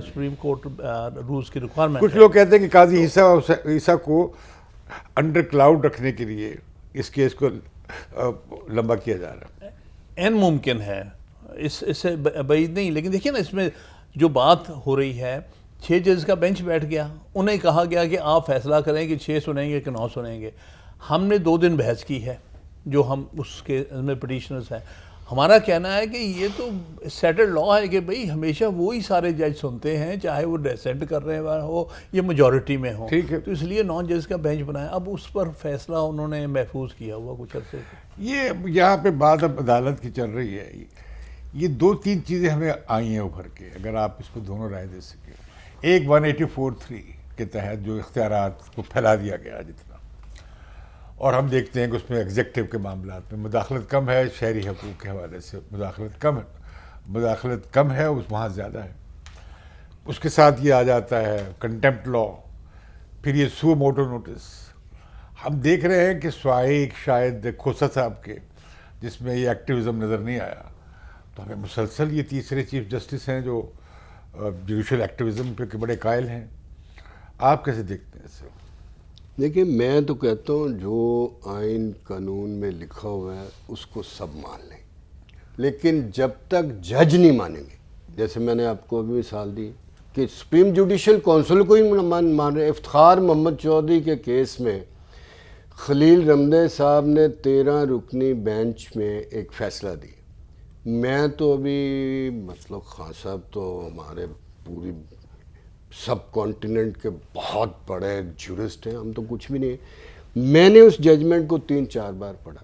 سپریم کورٹ رولز کی ریکوائرمنٹ. کچھ لوگ کہتے ہیں کہ قاضی عیسیٰ کو انڈر کلاؤڈ رکھنے کے لیے اس کیس کو لمبا کیا جا رہا ہے. این ممکن ہے، اس سے بعید نہیں، لیکن دیکھیے نا اس میں جو بات ہو رہی ہے، 6 ججز کا بینچ بیٹھ گیا، انہیں کہا گیا کہ آپ فیصلہ کریں کہ 6 سنیں گے کہ 9 سنیں گے. ہم نے 2 دن بحث کی ہے، جو ہم اس کے میں پٹیشنرز ہیں. ہمارا کہنا ہے کہ یہ تو سیٹلڈ لا ہے کہ بھئی ہمیشہ وہی سارے جج سنتے ہیں، چاہے وہ ڈیسنٹ کر رہے ہو یا میجورٹی میں ہو. ٹھیک ہے، تو اس لیے 9 ججز کا بینچ بنایا. اب اس پر فیصلہ انہوں نے محفوظ کیا ہوا کچھ عرصے سے. یہ یہاں پہ بات اب عدالت کی چل رہی ہے. یہ 2-3 چیزیں ہمیں آئی ہیں ابھر کے، اگر آپ اس پہ دونوں رائے دے سکیں. ایک 184(3) کے تحت جو اختیارات کو پھیلا دیا گیا جتنا، اور ہم دیکھتے ہیں کہ اس میں ایگزیکٹو کے معاملات میں مداخلت کم ہے، شہری حقوق کے حوالے سے مداخلت کم ہے، وہاں زیادہ ہے. اس کے ساتھ یہ آ جاتا ہے کنٹیمپٹ لا، پھر یہ سو موٹو نوٹس. ہم دیکھ رہے ہیں کہ سوائے ایک شاید کھوسا صاحب کے جس میں یہ ایکٹیویزم نظر نہیں آیا، تو ہمیں مسلسل یہ تیسرے چیف جسٹس ہیں جو جوڈیشل ایکٹیویزم پہ بڑے قائل ہیں. آپ کیسے دیکھتے ہیں اسے؟ دیکھیں، میں تو کہتا ہوں جو آئین قانون میں لکھا ہوا ہے اس کو سب مان لیں، لیکن جب تک جج نہیں مانیں گے، جیسے میں نے آپ کو ابھی مثال دی کہ سپریم جوڈیشل کونسل کو ہی مان رہے. افتخار محمد چودھری کے کیس میں خلیل رمدے صاحب نے 13 رکنی بینچ میں ایک فیصلہ دی. میں تو ابھی مطلب خان صاحب تو ہمارے پوری سب کانٹیننٹ کے بہت بڑے جورسٹ ہیں، ہم تو کچھ بھی نہیں. میں نے اس ججمنٹ کو 3-4 بار پڑھا.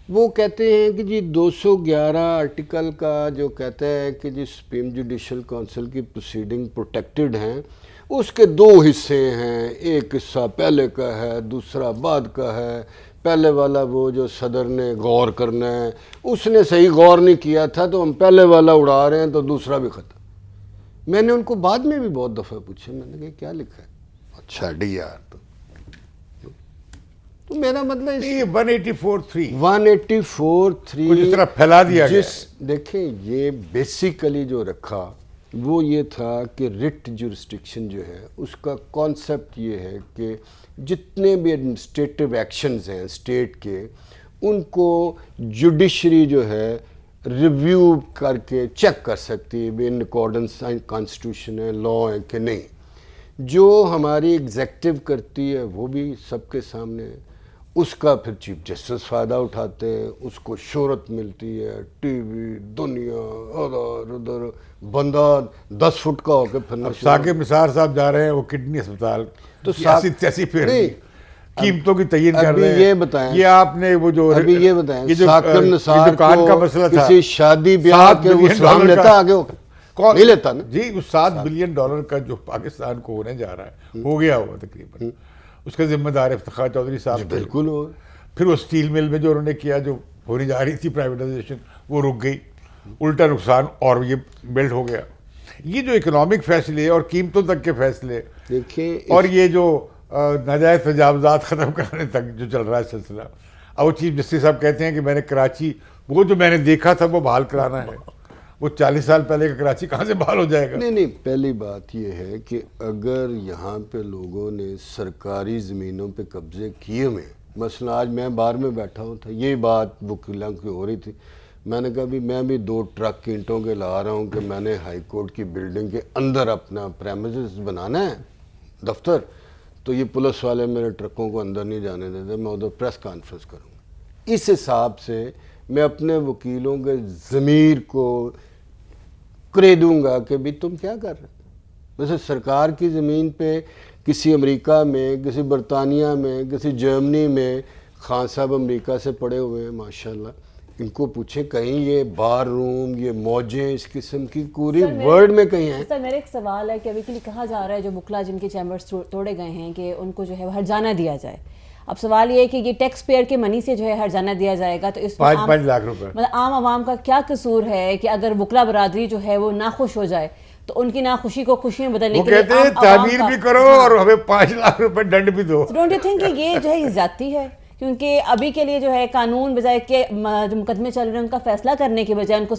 وہ کہتے ہیں کہ جی 211 آرٹیکل کا جو کہتا ہے کہ جی سپریم جوڈیشل کونسل کی پروسیڈنگ پروٹیکٹڈ ہیں، اس کے 2 حصے ہیں، ایک حصہ پہلے کا ہے، دوسرا بعد کا ہے. پہلے والا وہ جو صدر نے غور کرنا ہے، اس نے صحیح غور نہیں کیا تھا تو ہم پہلے والا اڑا رہے ہیں تو دوسرا بھی ختم. میں نے ان کو بعد میں بھی بہت دفعہ پوچھا، میں نے کہا کیا لکھا ہے؟ اچھا ڈی یار. تو میرا مطلب یہ 184(3) 184(3) جس طرح پھیلا دیا گیا. دیکھیں یہ بیسیکلی جو رکھا وہ یہ تھا کہ ریٹ جورسڈکشن جو ہے اس کا کانسیپٹ یہ ہے کہ جتنے بھی ایڈمنسٹریٹو ایکشنز ہیں اسٹیٹ کے، ان کو جوڈیشری جو ہے ریویو کر کے چیک کر سکتی ہے ان اکارڈنس کانسٹیٹیوشن ہے، لا ہے کہ نہیں. جو ہماری ایگزیکٹو کرتی ہے وہ بھی سب کے سامنے ہے. اس کا پھر چیف جسٹس فائدہ اٹھاتے ہیں، اس کو شہرت ملتی ہے، ٹی وی، دنیا، ادھر بندہ 10 فٹ کا ہو کے پھرنا. ثاقب نثار صاحب جا رہے ہیں وہ کڈنی اسپتال تو سیاسی پھر قیمتوں کی تعین کر رہے ہیں. یہ بتائیں، یہ آپ نے وہ جو ابھی یہ بتائیں ثاقب نثار دکان کا مسئلہ تھا، کسی شادی بیاہ کے وہ سلام لیتا آگے نہیں لیتا نا جی. وہ $7 بلین کا جو پاکستان کو ہونے جا رہا ہے، ہو گیا ہوا تقریباً، اس کا ذمہ دار افتخار چودھری صاحب. بالکل ہو. پھر وہ سٹیل مل میں جو انہوں نے کیا، جو ہونے جا رہی تھی پرائیویٹائزیشن، وہ رک گئی، الٹا نقصان اور یہ بلڈ ہو گیا. یہ جو اکنامک فیصلے اور قیمتوں تک کے فیصلے دیکھیں، اور یہ جو ناجائز تجاوزات ختم کرنے تک جو چل رہا ہے سلسلہ. اب وہ چیف جسٹس صاحب کہتے ہیں کہ میں نے کراچی، وہ جو میں نے دیکھا تھا وہ بحال کرانا ہے. وہ 40 سال پہلے کا کراچی کہاں سے بحال ہو جائے گا؟ نہیں، پہلی بات یہ ہے کہ اگر یہاں پہ لوگوں نے سرکاری زمینوں پہ قبضے کیے ہوئے، مثلا آج میں بار میں بیٹھا ہوں تھا، یہ بات وکیلاں کی ہو رہی تھی، میں نے کہا بھی میں بھی 2 ٹرک اینٹوں کے لا رہا ہوں کہ میں نے ہائی کورٹ کی بلڈنگ کے اندر اپنا پریمیسز بنانا ہے دفتر، تو یہ پولیس والے میرے ٹرکوں کو اندر نہیں جانے دیتے، میں ادھر پریس کانفرنس کروں گا. اس حساب سے میں اپنے وکیلوں کے ضمیر کو کرے دوں گا کہ بھی تم کیا کر رہے. ویسے سرکار کی زمین پہ کسی امریکہ میں، کسی برطانیہ میں، کسی جرمنی میں، خان صاحب امریکہ سے پڑے ہوئے ہیں ماشاءاللہ، ان کو پوچھیں کہیں یہ بار روم، یہ موجیں اس قسم کی پوری ورلڈ میں کہیں ہیں. سر میرا ایک سوال ہے کہ ابھی کے لیے کہا جا رہا ہے جو مکلا جن کے چیمبرز توڑے گئے ہیں کہ ان کو جو ہے ہر جانا دیا جائے. اب سوال یہ ہے کہ یہ ٹیکس پیئر کے منی سے جو ہے ہرجانہ دیا جائے گا، تو اس میں 5 لاکھ روپے مطلب عام عوام کا کیا قصور ہے کہ اگر وکلا برادری جو ہے وہ ناخوش ہو جائے تو ان کی ناخوشی کو خوشی میں بدلنے وہ کے لیے کہتے ہیں تعمیر بھی کرو اور ہمیں 5 لاکھ روپے ڈنڈ بھی دو. ڈونٹ یو تھنک کہ یہ جو ہے یہ زیادتی ہے؟ کیونکہ ابھی کے لیے جو ہے قانون بجائے کہ جو مقدمے چل رہے ہیں ان کا فیصلہ کرنے کے بجائے، ان کو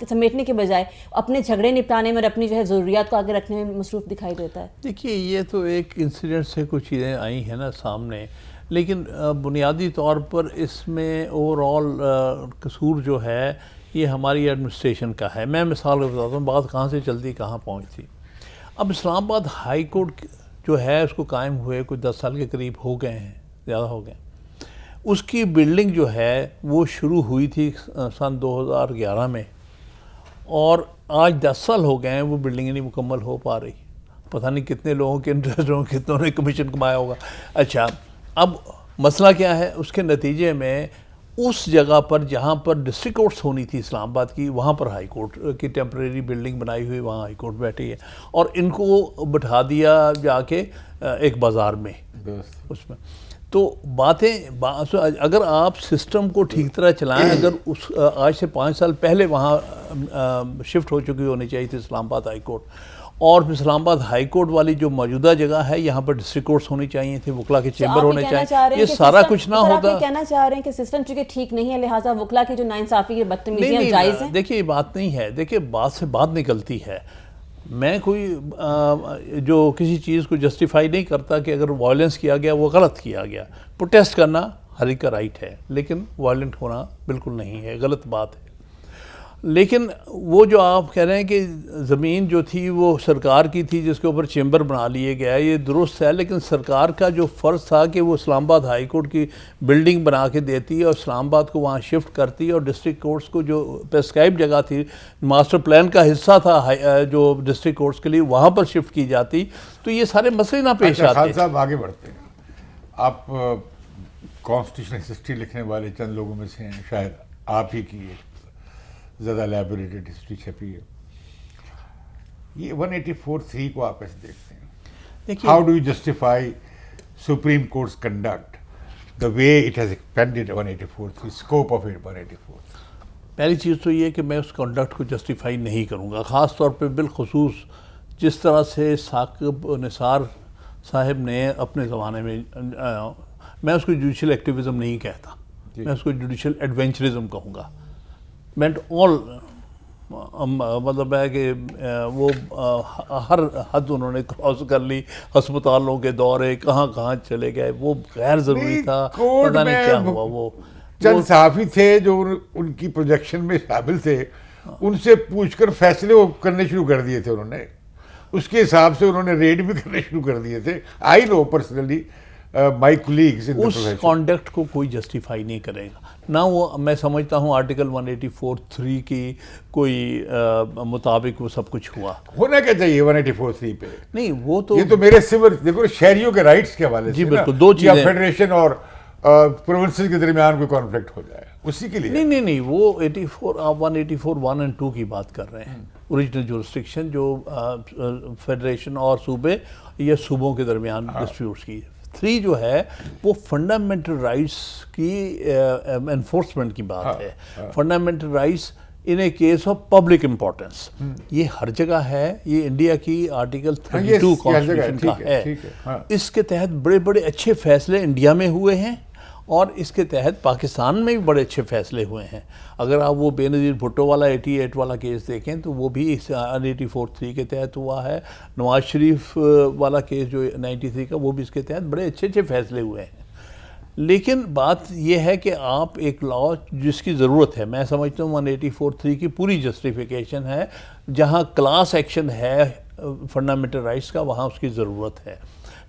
سمیٹنے کے بجائے اپنے جھگڑے نپٹانے میں اور اپنی جو ہے ضروریات کو آگے رکھنے میں مصروف دکھائی دیتا ہے. دیکھیے یہ تو ایک انسیڈنٹ سے کچھ چیزیں آئی ہیں نا سامنے، لیکن بنیادی طور پر اس میں اوور آل قصور جو ہے یہ ہماری ایڈمنسٹریشن کا ہے. میں مثال کو بتاتا ہوں، بات کہاں سے چلتی کہاں پہنچتی. اب اسلام آباد ہائی کورٹ جو ہے اس کو قائم ہوئے کچھ 10 سال کے قریب ہو گئے ہیں، زیادہ ہو گئے. اس کی بلڈنگ جو ہے وہ شروع ہوئی تھی سن 2011 میں، اور آج 10 سال ہو گئے ہیں وہ بلڈنگ نہیں مکمل ہو پا رہی. پتہ نہیں کتنے لوگوں کے انٹرسٹ ہوں، کتنوں نے کمیشن کمایا ہوگا. اچھا اب مسئلہ کیا ہے؟ اس کے نتیجے میں اس جگہ پر جہاں پر ڈسٹرکٹ کورٹس ہونی تھی اسلام آباد کی، وہاں پر ہائی کورٹ کی ٹیمپریری بلڈنگ بنائی ہوئی، وہاں ہائی کورٹ بیٹھی ہے، اور ان کو بٹھا دیا جا کے ایک بازار میں اس میں. تو اگر آپ سسٹم کو ٹھیک طرح چلائیں، اگر اس آج سے 5 سال پہلے وہاں شفٹ ہو چکی ہونی چاہیے تھی اسلام آباد ہائی کورٹ، اور اسلام آباد ہائی کورٹ والی جو موجودہ جگہ ہے یہاں پر ڈسٹرکٹ کورٹس ہونی چاہیے تھے، وکلا کے چیمبر ہونے چاہیے. یہ سارا کچھ نہ ہوتا. آپ یہ کہنا چاہ رہے ہیں کہ سسٹم چونکہ ٹھیک نہیں ہے لہٰذا وکلا کی جو ناانصافی کی بدتمیزیاں جائز ہیں؟ دیکھیے یہ بات نہیں ہے. دیکھیے بات سے بات نکلتی ہے. میں کوئی جو کسی چیز کو جسٹیفائی نہیں کرتا کہ اگر وائلنس کیا گیا وہ غلط کیا گیا. پروٹیسٹ کرنا ہر ایک کا رائٹ ہے، لیکن وائلنٹ ہونا بالکل نہیں ہے، غلط بات ہے. لیکن وہ جو آپ کہہ رہے ہیں کہ زمین جو تھی وہ سرکار کی تھی جس کے اوپر چیمبر بنا لیے گیا، یہ درست ہے، لیکن سرکار کا جو فرض تھا کہ وہ اسلام آباد ہائی کورٹ کی بلڈنگ بنا کے دیتی اور اسلام آباد کو وہاں شفٹ کرتی، اور ڈسٹرکٹ کورٹس کو جو پرسکرائب جگہ تھی ماسٹر پلان کا حصہ تھا جو ڈسٹرکٹ کورٹس کے لیے، وہاں پر شفٹ کی جاتی، تو یہ سارے مسئلے نہ پیش آتے. خالد صاحب آگے بڑھتے ہیں. آپ کانسٹیٹیوشنل ہسٹری لکھنے والے چند لوگوں میں سے ہیں، شاید آپ ہی کی زیادہ الیبوریٹڈ ہسٹری چھپی ہے. یہ 184(3) کو آپ کیسے دیکھتے ہیں؟ How do you justify supreme courts conduct the way it has expanded 184(3) scope of 184. پہلی چیز تو یہ کہ میں اس کنڈکٹ کو جسٹیفائی نہیں کروں گا، خاص طور پہ بالخصوص جس طرح سے ثاقب نثار صاحب نے اپنے زمانے میں اس کو جوڈیشل ایکٹیویزم نہیں کہتا، میں اس کو جوڈیشل ایڈونچرزم کہوں گا. مینٹ آل مطلب ہے کہ وہ ہر حد انہوں نے کراس کر لی، ہسپتالوں کے دورے کہاں کہاں چلے گئے، وہ غیر ضروری تھا، پتہ نہیں کیا ہوا. وہ چند صحافی تھے جو ان کی پروجیکشن میں شامل تھے، ان سے پوچھ کر فیصلے کرنے شروع کر دیے تھے انہوں نے، اس کے حساب سے انہوں نے ریڈ بھی کرنے شروع کر دیے تھے. I know personally my colleagues in the profession. اس کانڈکٹ کو کوئی جسٹیفائی نہیں کرے گا نہ وہ. میں سمجھتا ہوں آرٹیکل 184(3) کی کوئی مطابق وہ سب کچھ ہوا. ہونا کیا چاہیے 184(3) پہ؟ نہیں وہ تو یہ تو میرے سول دیکھو شہریوں کے رائٹس کے حوالے سے جی بالکل دو چیزیں، یا فیڈریشن اور پروونسز کے درمیان کوئی کانفلکٹ ہو جائے اسی کے لیے. نہیں وہ 84 آپ 184(1 and 2) کی بات کر رہے ہیں. اوریجنل جورسڈکشن جو فیڈریشن اور صوبے یا صوبوں کے درمیان ڈسپیوٹس کی. 3 جو ہے وہ فنڈامنٹل رائٹس کی انفورسمنٹ کی بات ہے. Fundamental rights in a case of public importance, یہ ہر جگہ ہے. یہ انڈیا کی آرٹیکل 32 کانسٹیٹیوشن کا ہے. اس کے تحت بڑے بڑے اچھے فیصلے انڈیا میں ہوئے ہیں، اور اس کے تحت پاکستان میں بھی بڑے اچھے فیصلے ہوئے ہیں. اگر آپ وہ بے نظیر بھٹو والا 88 والا کیس دیکھیں تو وہ بھی 184(3) کے تحت ہوا ہے. نواز شریف والا کیس جو 93 کا، وہ بھی اس کے تحت بڑے اچھے اچھے فیصلے ہوئے ہیں. لیکن بات یہ ہے کہ آپ ایک لا جس کی ضرورت ہے، میں سمجھتا ہوں 184(3) کی پوری جسٹیفیکیشن ہے. جہاں کلاس ایکشن ہے فنڈامنٹل رائٹس کا، وہاں اس کی ضرورت ہے.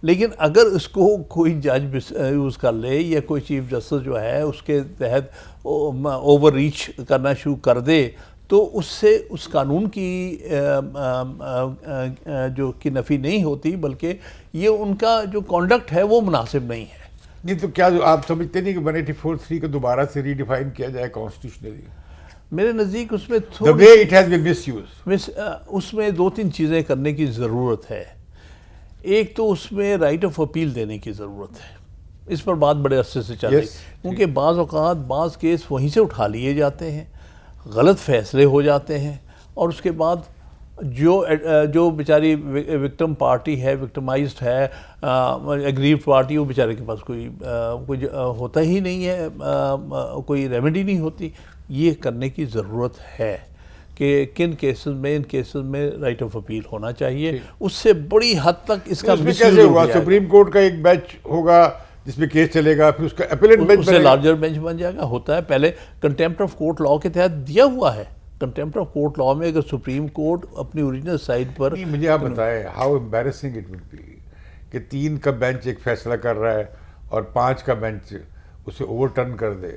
لیکن اگر اس کو کوئی جج یوز کر لے یا کوئی چیف جسٹس جو ہے اس کے تحت اوور ریچ کرنا شروع کر دے، تو اس سے اس قانون کی جو کی نفی نہیں ہوتی، بلکہ یہ ان کا جو کانڈکٹ ہے وہ مناسب نہیں ہے. نہیں تو کیا جو آپ سمجھتے نہیں کہ 184(3) کو دوبارہ سے ری ڈیفائن کیا جائے کانسٹیٹیوشنلی؟ میرے نزدیک اس میں the way it has been misused. اس میں 2-3 چیزیں کرنے کی ضرورت ہے. ایک تو اس میں رائٹ آف اپیل دینے کی ضرورت ہے. اس پر بات بڑے عرصے سے چل رہی کیونکہ بعض اوقات بعض کیس وہیں سے اٹھا لیے جاتے ہیں، غلط فیصلے ہو جاتے ہیں، اور اس کے بعد جو بیچاری وکٹم پارٹی ہے، وکٹمائزڈ ہے، ایگریوڈ پارٹی، وہ بیچارے کے پاس کوئی ہوتا ہی نہیں ہے، کوئی ریمیڈی نہیں ہوتی. یہ کرنے کی ضرورت ہے کہ کن کیسز میں، ان کیسز میں رائٹ آف اپیل ہونا چاہیے. اس سے بڑی حد تک اس کا کیسے ہوگا؟ سپریم کورٹ کا ایک بینچ ہوگا جس میں کیس چلے گا، پھر اس کا اپیلٹ بینچ اس سے لارجر بینچ بن جائے گا. ہوتا ہے پہلے کنٹیمپٹ آف کورٹ لاء کے تحت دیا ہوا ہے. کنٹیمپٹ آف کورٹ لاء میں اگر سپریم کورٹ اپنی اوریجنل سائڈ پر، مجھے آپ بتائیں how embarrassing it would be کہ 3 کا بینچ ایک فیصلہ کر رہا ہے اور 5 کا بینچ اسے اوور ٹرن کر دے.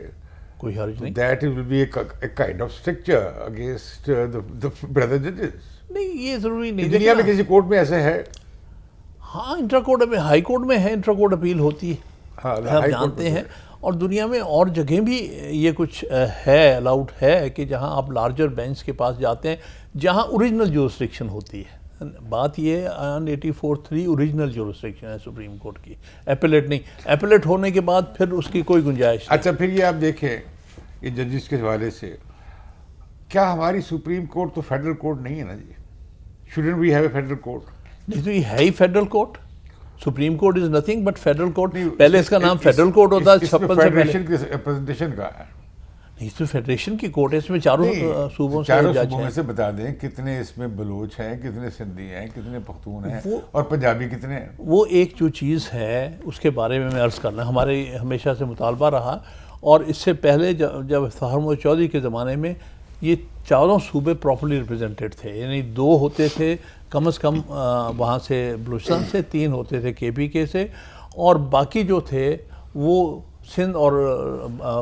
کوئی حرج نہیں. That will be a kind of stricture against the brother judges. نہیں، یہ ضروری نہیں. دنیا میں کسی کورٹ میں ایسا ہے؟ ہاں، انٹرا کورٹ میں، ہائی کورٹ میں ہے، انٹرا کورٹ اپیل ہوتی ہے، آپ جانتے ہیں. اور دنیا میں اور جگہیں بھی یہ کچھ ہے، الاؤڈ ہے کہ جہاں آپ لارجر بینچ کے پاس جاتے ہیں جہاں اوریجنل جورسڈکشن ہوتی ہے. بات یہ 84(3) اوریجنل جورسڈکشن ہے سپریم کورٹ کی، ایپلیٹ نہیں. ایپلیٹ ہونے کے بعد پھر اس کی کوئی گنجائش نہیں. اچھا، پھر یہ آپ دیکھیں یہ ججز کے حوالے سے، کیا ہماری سپریم کورٹ تو فیڈرل کورٹ نہیں ہے نا جی؟ Shouldn't we have a federal court? نہیں تو یہ ہے ہی federal court. Supreme court is nothing but federal court. پہلے اس کا نام فیڈرل کورٹ ہوتا ہے 56 سے پہلے. فیڈریشن کی ریپرزنٹیشن کا ہے نہیں، تو فیڈریشن کی کورٹ ہے، اس میں چاروں صوبوں سے چاروں جج صوبوں میں ہیں. سے بتا دیں کتنے اس میں بلوچ ہیں، کتنے سندھی ہیں، کتنے پختون ہیں، اور پنجابی کتنے ہیں. وہ ایک جو چیز ہے اس کے بارے میں عرض کرنا ہمارے ہمیشہ سے مطالبہ رہا. اور اس سے پہلے جب افتخار محمد چودھری کے زمانے میں یہ چاروں صوبے پراپرلی ریپرزنٹیڈ تھے، یعنی 2 ہوتے تھے کم از کم وہاں سے بلوچستان سے، 3 ہوتے تھے KPK سے، اور باقی جو تھے وہ سندھ اور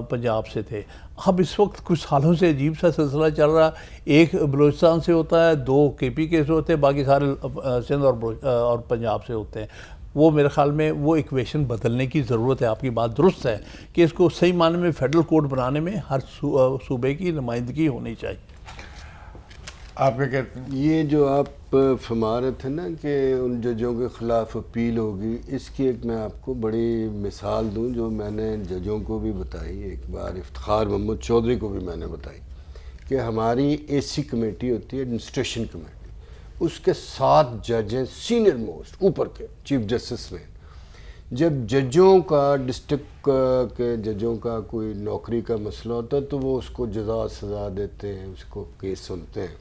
پنجاب سے تھے. اب اس وقت کچھ سالوں سے عجیب سا سلسلہ چل رہا، ایک بلوچستان سے ہوتا ہے، 2 KPK سے ہوتے ہیں، باقی سارے سندھ اور پنجاب سے ہوتے ہیں. وہ میرے خیال میں وہ ایکویشن بدلنے کی ضرورت ہے. آپ کی بات درست ہے کہ اس کو صحیح معنی میں فیڈرل کورٹ بنانے میں ہر صوبے کی نمائندگی ہونی چاہیے. آپ کیا کہتے ہیں؟ یہ جو آپ فرما رہے تھے نا کہ ان ججوں کے خلاف اپیل ہوگی، اس کی ایک میں آپ کو بڑی مثال دوں جو میں نے ججوں کو بھی بتائی. ایک بار افتخار محمد چودھری کو بھی میں نے بتائی کہ ہماری AC کمیٹی ہوتی ہے، ایڈمنسٹریشن کمیٹی، اس کے 7 جج ہیں سینئر موسٹ اوپر کے، چیف جسٹس میں. جب ججوں کا ڈسٹرکٹ کے ججوں کا کوئی نوکری کا مسئلہ ہوتا ہے تو وہ اس کو جزا سزا دیتے ہیں، اس کو کیس سنتے ہیں.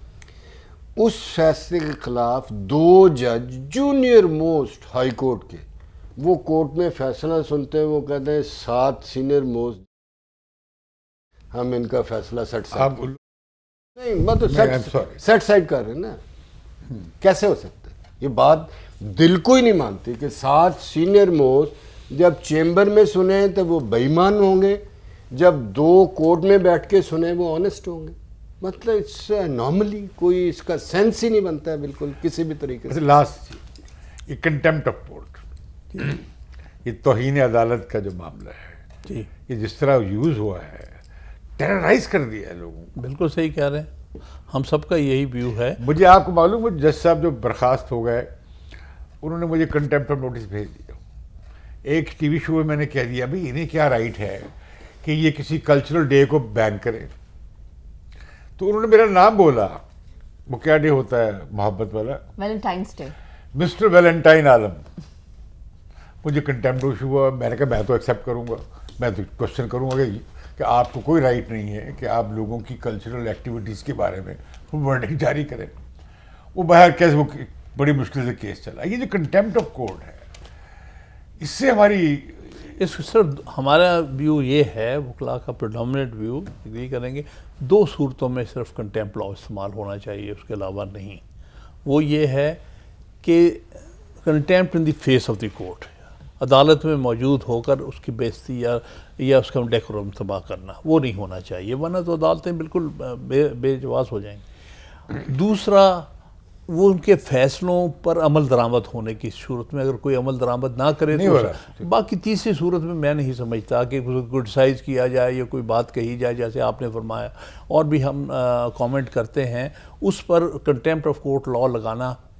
اس فیصلے کے خلاف 2 جج جونیئر موسٹ ہائی کورٹ کے، وہ کورٹ میں فیصلہ سنتے ہیں، وہ کہتے ہیں 7 سینئر موسٹ ہم ان کا فیصلہ سیٹ سائڈ کر رہے ہیں نا. کیسے ہو سکتا ہے یہ بات؟ دل کو ہی نہیں مانتی کہ 7 سینئر موسٹ جب چیمبر میں سنیں تو وہ بے ایمان ہوں گے، جب 2 کورٹ میں بیٹھ کے سنیں وہ آنیسٹ ہوں گے. مطلب اس نارملی کوئی اس کا سینس ہی نہیں بنتا ہے بالکل کسی بھی طریقے سے. لاسٹ یہ کنٹیمپٹ آف کورٹ، یہ توہین عدالت کا جو معاملہ ہے، یہ جس طرح یوز ہوا ہے، ٹیررائز کر دیا ہے لوگوں کو. بالکل صحیح کہہ رہے ہیں، ہم سب کا یہی ویو ہے. مجھے آپ کو معلوم ہے جج صاحب جو برخاست ہو گئے انہوں نے مجھے کنٹیمپٹ آف نوٹس بھیج دیا. ایک ٹی وی شو میں میں نے کہہ دیا بھائی انہیں کیا رائٹ ہے کہ یہ کسی کلچرل ڈے کو بین کرے. تو انہوں نے میرا نام بولا. وہ کیا ڈے ہوتا ہے محبت والا؟ Valentines day. مسٹر ویلنٹائن عالم. مجھے کنٹیمپٹ ایشو ہوا. میں نے کہا میں تو ایکسیپٹ کروں گا، میں تو کوشچن کروں گا کہ آپ کو کوئی رائٹ نہیں ہے کہ آپ لوگوں کی کلچرل ایکٹیویٹیز کے بارے میں ورڈنگ جاری کریں. وہ باہر کیسے وہ بڑی مشکل سے کیس چلا. یہ جو کنٹیمپٹ آف کورٹ ہے اس سے ہماری ہمارا ویو یہ ہے، وکلاء کا پریڈومیننٹ ویو اگری کریں گے، 2 صورتوں میں صرف کنٹیمپٹ لا استعمال ہونا چاہیے، اس کے علاوہ نہیں. وہ یہ ہے کہ contempt in the face of the court, عدالت میں موجود ہو کر اس کی بےعزتی یا اس کا ڈیکورم تباہ کرنا، وہ نہیں ہونا چاہیے، ورنہ تو عدالتیں بالکل بے جواز ہو جائیں گی. دوسرا، وہ ان کے فیصلوں پر عمل درآمد ہونے کی صورت میں اگر کوئی عمل درآمد نہ کرے تو باقی تیسری صورت میں میں نہیں سمجھتا کہ کرٹیسائز کیا جائے یا کوئی بات کہی جائے جیسے آپ نے فرمایا اور بھی ہم کامنٹ کرتے ہیں، اس پر کنٹیمپٹ آف کورٹ لا لگانا